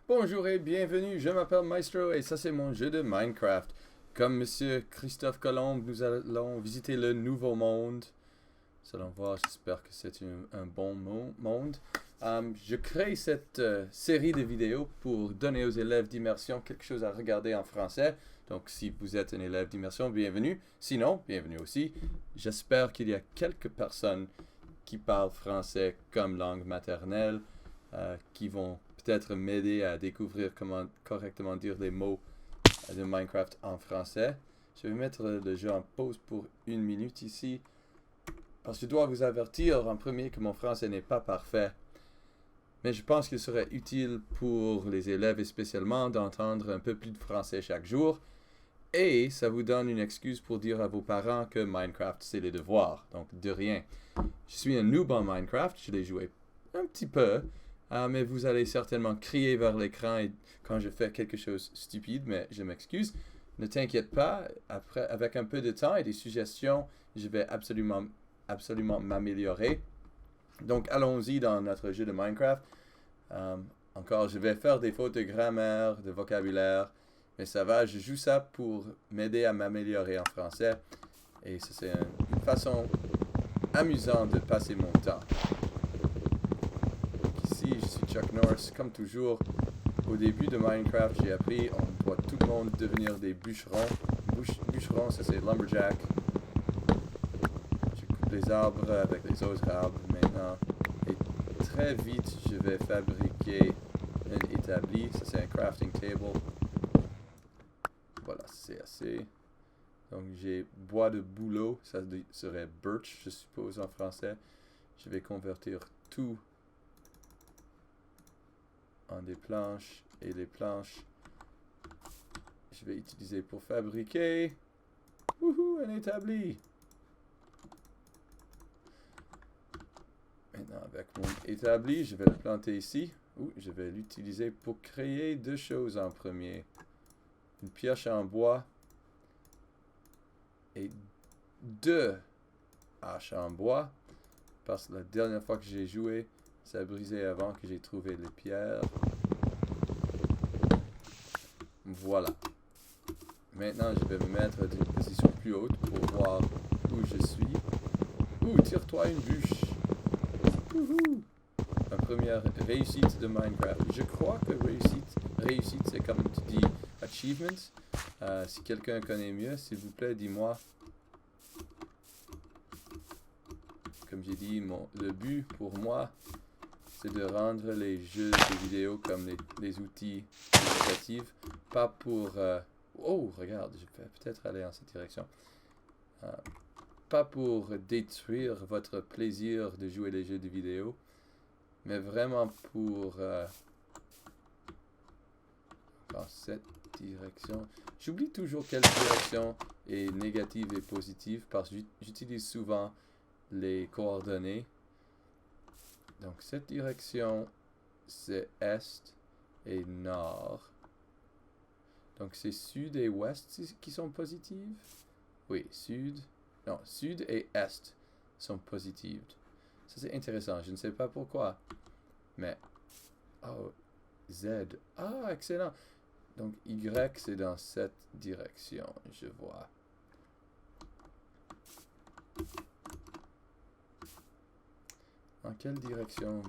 Bonjour et bienvenue, je m'appelle Maestro et ça c'est mon jeu de Minecraft. Comme Monsieur Christophe Colomb, nous allons visiter le nouveau monde. Nous allons voir, j'espère que c'est un bon monde. Je crée cette série de vidéos pour donner aux élèves d'immersion quelque chose à regarder en français. Donc si vous êtes un élève d'immersion, bienvenue. Sinon, bienvenue aussi. J'espère qu'il y a quelques personnes qui parlent français comme langue maternelle, qui vont peut-être m'aider à découvrir comment correctement dire les mots de Minecraft en français. Je vais mettre le jeu en pause pour 1 minute ici, parce que je dois vous avertir en premier que mon français n'est pas parfait. Mais je pense qu'il serait utile pour les élèves et spécialement d'entendre un peu plus de français chaque jour. Et ça vous donne une excuse pour dire à vos parents que Minecraft c'est les devoirs. Donc de rien. Je suis un noob en Minecraft, je l'ai joué un petit peu. Mais vous allez certainement crier vers l'écran quand je fais quelque chose de stupide, mais je m'excuse. Ne t'inquiète pas, après, avec un peu de temps et des suggestions, je vais absolument m'améliorer. Donc allons-y dans notre jeu de Minecraft. Encore, je vais faire des fautes de grammaire, de vocabulaire, mais ça va, je joue ça pour m'aider à m'améliorer en français. Et ça, c'est une façon amusante de passer mon temps. Ici, je suis Chuck Norris, comme toujours. Au début de Minecraft, j'ai appris on doit tout le monde devenir des bûcherons. Bûcherons, ça c'est lumberjack. Je coupe les arbres avec les autres arbres maintenant. Et très vite, je vais fabriquer un établi. Ça c'est un crafting table. Voilà, c'est assez. Donc j'ai bois de bouleau, ça serait birch, je suppose en français. Je vais convertir tout en des planches, et les planches je vais utiliser pour fabriquer un établi. Maintenant avec mon établi, je vais le planter ici. Je vais l'utiliser pour créer deux choses en premier. Une pioche en bois et deux haches en bois. Parce que la dernière fois que j'ai joué, ça a brisé avant que j'ai trouvé les pierres. Voilà. Maintenant, je vais me mettre d'une position plus haute pour voir où je suis. Tire-toi une bûche. Ma première réussite de Minecraft. Je crois que réussite c'est comme tu dis achievement. Si quelqu'un connaît mieux, s'il vous plaît, dis-moi. Comme j'ai dit, le but pour moi, c'est de rendre les jeux de vidéo comme les outils éducatifs, pas pour... regarde, je vais peut-être aller en cette direction. Pas pour détruire votre plaisir de jouer les jeux de vidéo, mais vraiment pour... dans cette direction. J'oublie toujours quelle direction est négative et positive, parce que j'utilise souvent les coordonnées. Donc cette direction, c'est est et nord. Donc c'est sud et ouest qui sont positives. Oui, sud et est sont positives. Ça c'est intéressant, je ne sais pas pourquoi. Mais, Z. Excellent. Donc Y c'est dans cette direction, je vois. En quelle direction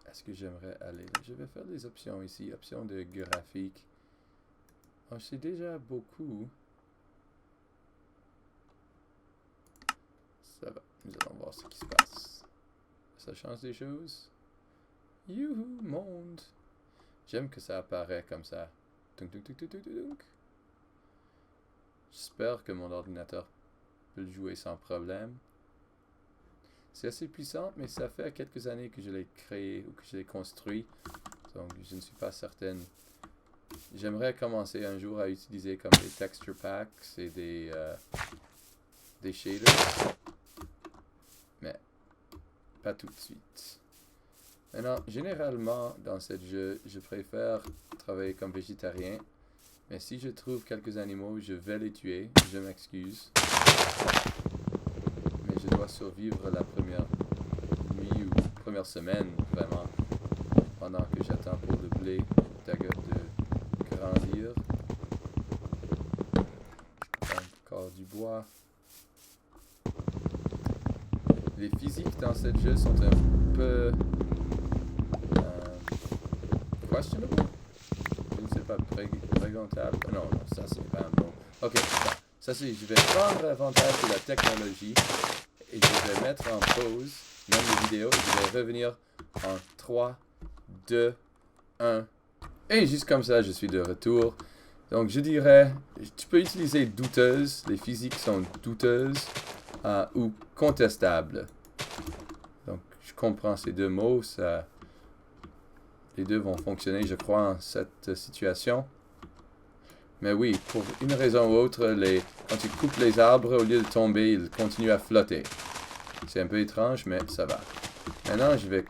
est-ce que j'aimerais aller? Je vais faire des options ici. Options de graphique. Je sais déjà beaucoup. Ça va. Nous allons voir ce qui se passe. Ça change des choses. Youhou, monde. J'aime que ça apparaît comme ça. J'espère que mon ordinateur peut le jouer sans problème. C'est assez puissant, mais ça fait quelques années que je l'ai créé ou que je l'ai construit. Donc, je ne suis pas certaine. J'aimerais commencer un jour à utiliser comme des texture packs et des shaders. Mais, pas tout de suite. Maintenant, généralement, dans ce jeu, je préfère travailler comme végétarien. Mais si je trouve quelques animaux, je vais les tuer. Je m'excuse. Je dois survivre la première nuit ou première semaine, vraiment, pendant que j'attends pour le blé de voir. Les physiques dans ce jeu sont un peu... questionable? Je ne sais pas, présentable. Non, non, ça c'est pas un mot. Ok, ça c'est, je vais prendre avantage de la technologie et je vais mettre en pause même les vidéos et je vais revenir en 3, 2, 1. Et juste comme ça, je suis de retour. Donc je dirais, tu peux utiliser douteuse, les physiques sont douteuses ou contestables. Donc je comprends ces deux mots, ça... Les deux vont fonctionner, je crois, en cette situation. Mais oui, pour une raison ou autre, quand tu coupes les arbres, au lieu de tomber, ils continuent à flotter. C'est un peu étrange, mais ça va. Maintenant, je vais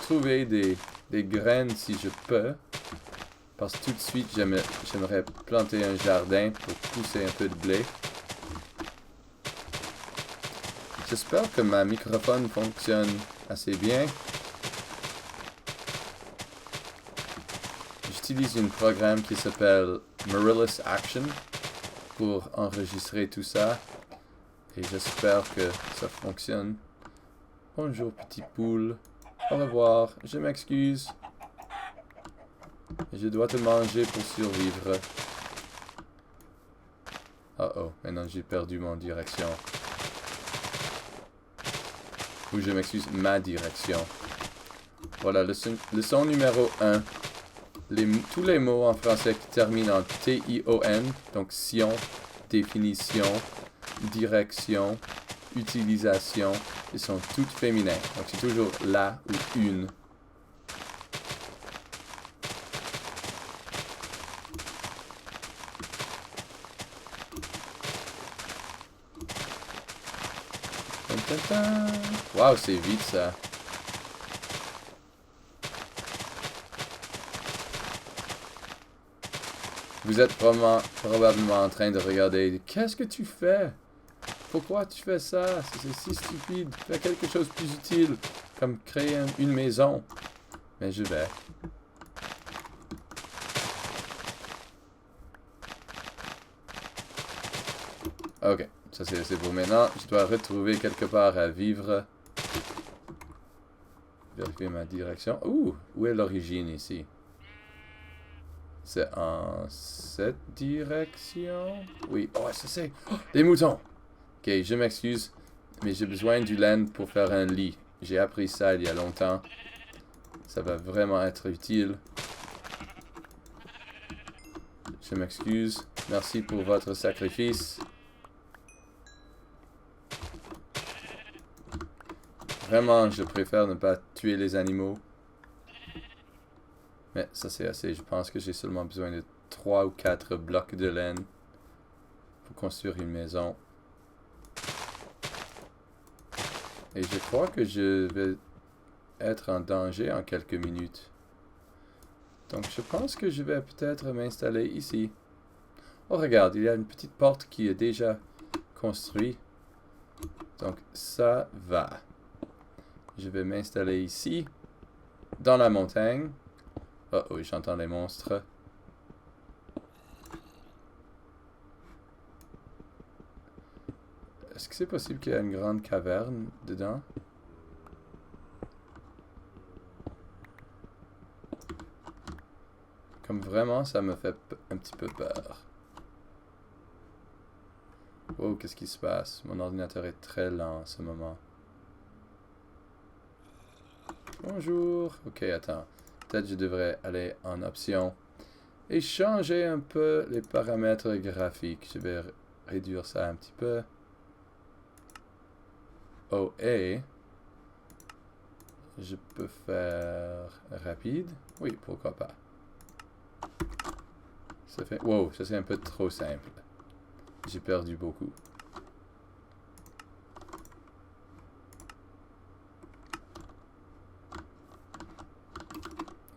trouver des graines si je peux. Parce que tout de suite, j'aimerais planter un jardin pour pousser un peu de blé. J'espère que ma microphone fonctionne assez bien. J'utilise un programme qui s'appelle Marillus Action pour enregistrer tout ça. Et j'espère que ça fonctionne. Bonjour petit poule. Au revoir. Je m'excuse. Je dois te manger pour survivre. Oh oh, maintenant j'ai perdu mon direction. Ou je m'excuse, ma direction. Voilà, leçon numéro 1. Tous les mots en français qui terminent en T-I-O-N, donc sion, définition, direction, utilisation, ils sont tous féminins. Donc c'est toujours la ou une. Waouh, c'est vite ça. Vous êtes probablement en train de regarder. Qu'est-ce que tu fais? Pourquoi tu fais ça? C'est si stupide. Fais quelque chose de plus utile, comme créer une maison. Mais je vais. Ok, ça c'est assez beau. Maintenant, je dois retrouver quelque part à vivre. Vérifier ma direction. Ouh, où est l'origine ici? C'est en cette direction? Oui, oh, ça c'est... Oh, des moutons! Ok, je m'excuse, mais j'ai besoin du laine pour faire un lit. J'ai appris ça il y a longtemps. Ça va vraiment être utile. Je m'excuse. Merci pour votre sacrifice. Vraiment, je préfère ne pas tuer les animaux. Mais ça c'est assez. Je pense que j'ai seulement besoin de 3 ou 4 blocs de laine pour construire une maison. Et je crois que je vais être en danger en quelques minutes. Donc je pense que je vais peut-être m'installer ici. Oh regarde, il y a une petite porte qui est déjà construite. Donc ça va. Je vais m'installer ici, dans la montagne. Oh oui, j'entends les monstres. Est-ce que c'est possible qu'il y ait une grande caverne dedans? Comme vraiment, ça me fait un petit peu peur. Oh, qu'est-ce qui se passe? Mon ordinateur est très lent en ce moment. Bonjour. Ok, attends. Peut-être je devrais aller en option et changer un peu les paramètres graphiques. Je vais réduire ça un petit peu. Oh, et je peux faire rapide. Oui, pourquoi pas. Ça fait... Wow, ça c'est un peu trop simple. J'ai perdu beaucoup.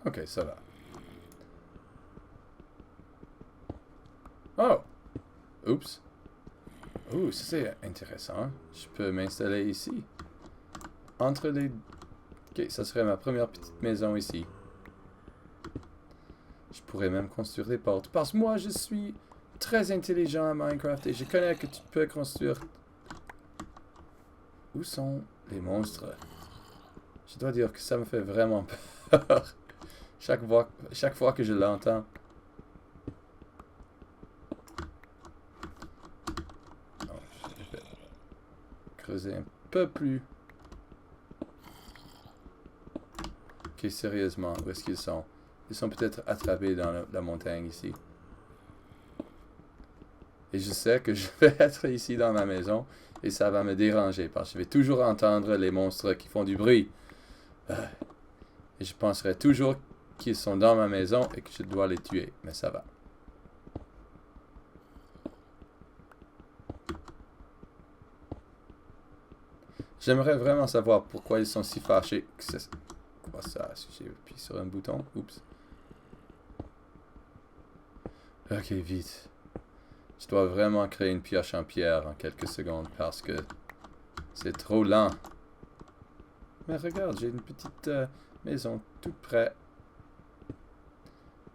Ok, ça va. Oh! Oups. Ouh, ça c'est intéressant. Je peux m'installer ici. Entre les... Ok, ça serait ma première petite maison ici. Je pourrais même construire des portes. Parce que moi, je suis très intelligent à Minecraft et je connais que tu peux construire... Où sont les monstres? Je dois dire que ça me fait vraiment peur. Chaque fois que je l'entends. Oh, je vais creuser un peu plus. Ok, sérieusement, où est-ce qu'ils sont? Ils sont peut-être attrapés dans la montagne ici. Et je sais que je vais être ici dans ma maison et ça va me déranger parce que je vais toujours entendre les monstres qui font du bruit. Et je penserai toujours qu'ils sont dans ma maison et que je dois les tuer. Mais ça va. J'aimerais vraiment savoir pourquoi ils sont si fâchés. C'est quoi ça? Si j'ai appuyé sur un bouton? Oups. Ok, vite. Je dois vraiment créer une pioche en pierre en quelques secondes parce que c'est trop lent. Mais regarde, j'ai une petite maison tout près.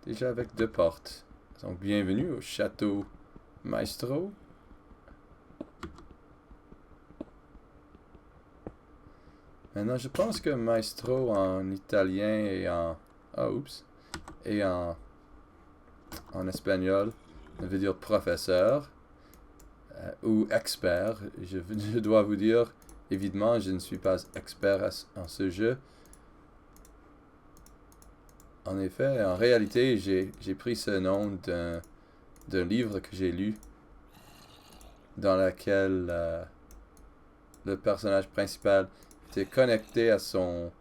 Déjà avec 2 portes. Donc bienvenue au château Maestro. Maintenant, je pense que Maestro en italien et en... Ah, oups. Et en espagnol, ça veut dire professeur ou expert. Je dois vous dire, évidemment, je ne suis pas expert en ce jeu. En effet, en réalité, j'ai pris ce nom d'un livre que j'ai lu, dans lequel le personnage principal était connecté à sa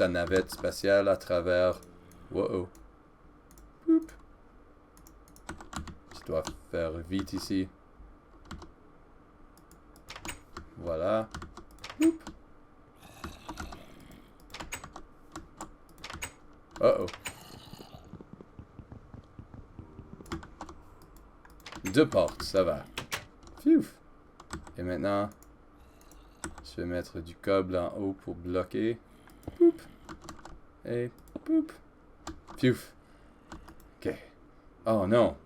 navette spatiale à travers... Wow. Boop. Je dois faire vite ici. Voilà. Boop. Oh. 2 portes, ça va. Phew. Et maintenant, je vais mettre du câble en haut pour bloquer. Boop. Et boop. Phew. Ok. Oh non.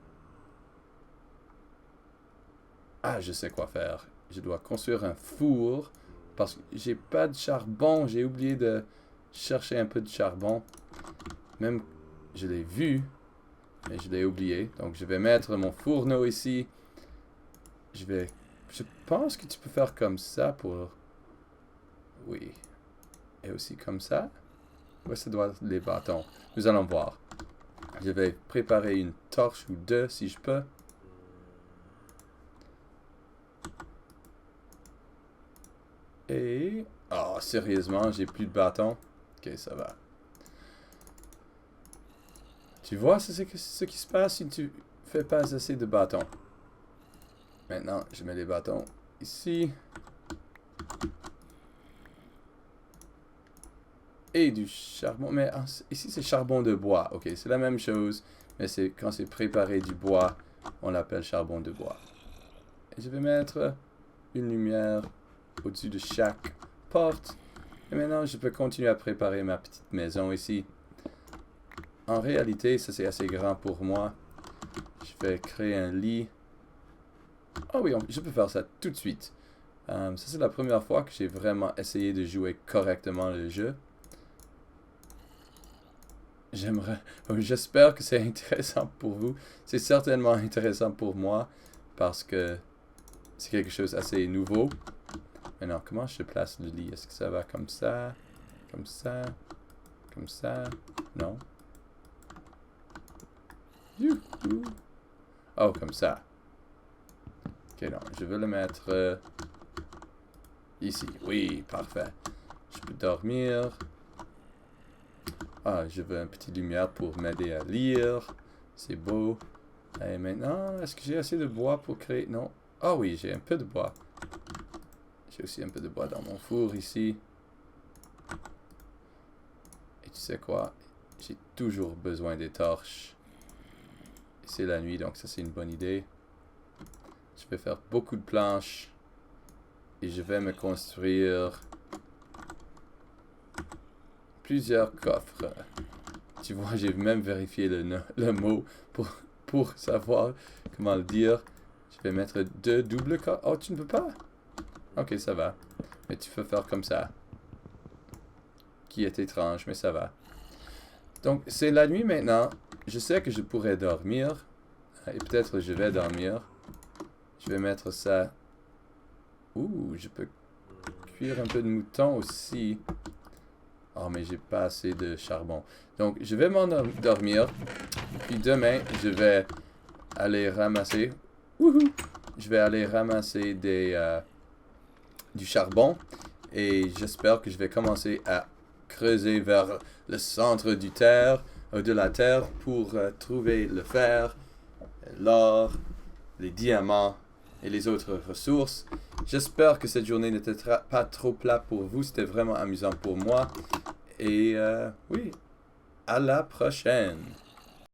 Ah, je sais quoi faire. Je dois construire un four parce que j'ai pas de charbon. J'ai oublié de chercher un peu de charbon. Même, je l'ai vu, mais je l'ai oublié. Donc, je vais mettre mon fourneau ici. Je pense que tu peux faire comme ça pour... Oui. Et aussi comme ça. Ouais, ça doit être les bâtons. Nous allons voir. Je vais préparer une torche ou 2 si je peux. Et... Oh, sérieusement, j'ai plus de bâtons. Ok, ça va. Tu vois ce qui se passe si tu fais pas assez de bâtons. Maintenant, je mets les bâtons ici. Et du charbon. Mais ici, c'est charbon de bois. Ok, c'est la même chose. Mais quand c'est préparé du bois, on l'appelle charbon de bois. Et je vais mettre une lumière au-dessus de chaque porte. Et maintenant, je peux continuer à préparer ma petite maison ici. En réalité, ça c'est assez grand pour moi. Je vais créer un lit. Ah oui, je peux faire ça tout de suite. Ça c'est la première fois que j'ai vraiment essayé de jouer correctement le jeu. J'espère que c'est intéressant pour vous. C'est certainement intéressant pour moi parce que c'est quelque chose d'assez nouveau. Maintenant, comment je place le lit? Est-ce que ça va comme ça? Comme ça? Comme ça? Non? Youhou. Oh, comme ça. Ok, non, je vais le mettre ici. Oui, parfait. Je peux dormir. Ah, je veux une petite lumière pour m'aider à lire. C'est beau. Et maintenant, est-ce que j'ai assez de bois pour créer... Non. Ah oui, j'ai un peu de bois. J'ai aussi un peu de bois dans mon four ici. Et tu sais quoi? J'ai toujours besoin des torches. Et c'est la nuit, donc ça c'est une bonne idée. Je vais faire beaucoup de planches. Et je vais me construire plusieurs coffres. Tu vois, j'ai même vérifié le mot pour pour savoir comment le dire. Je vais mettre 2 doubles cordes. Oh, tu ne peux pas? Ok, ça va. Mais tu peux faire comme ça. Qui est étrange, mais ça va. Donc, c'est la nuit maintenant. Je sais que je pourrais dormir. Et peut-être je vais dormir. Je vais mettre ça. Ouh, je peux cuire un peu de mouton aussi. Oh, mais j'ai pas assez de charbon. Donc, je vais m'endormir. Puis demain, je vais aller ramasser. Wouhou! Je vais aller ramasser du charbon. Et j'espère que je vais commencer à creuser vers le centre de la terre pour trouver le fer, l'or, les diamants et les autres ressources. J'espère que cette journée n'était pas trop plate pour vous. C'était vraiment amusant pour moi. Et oui, à la prochaine.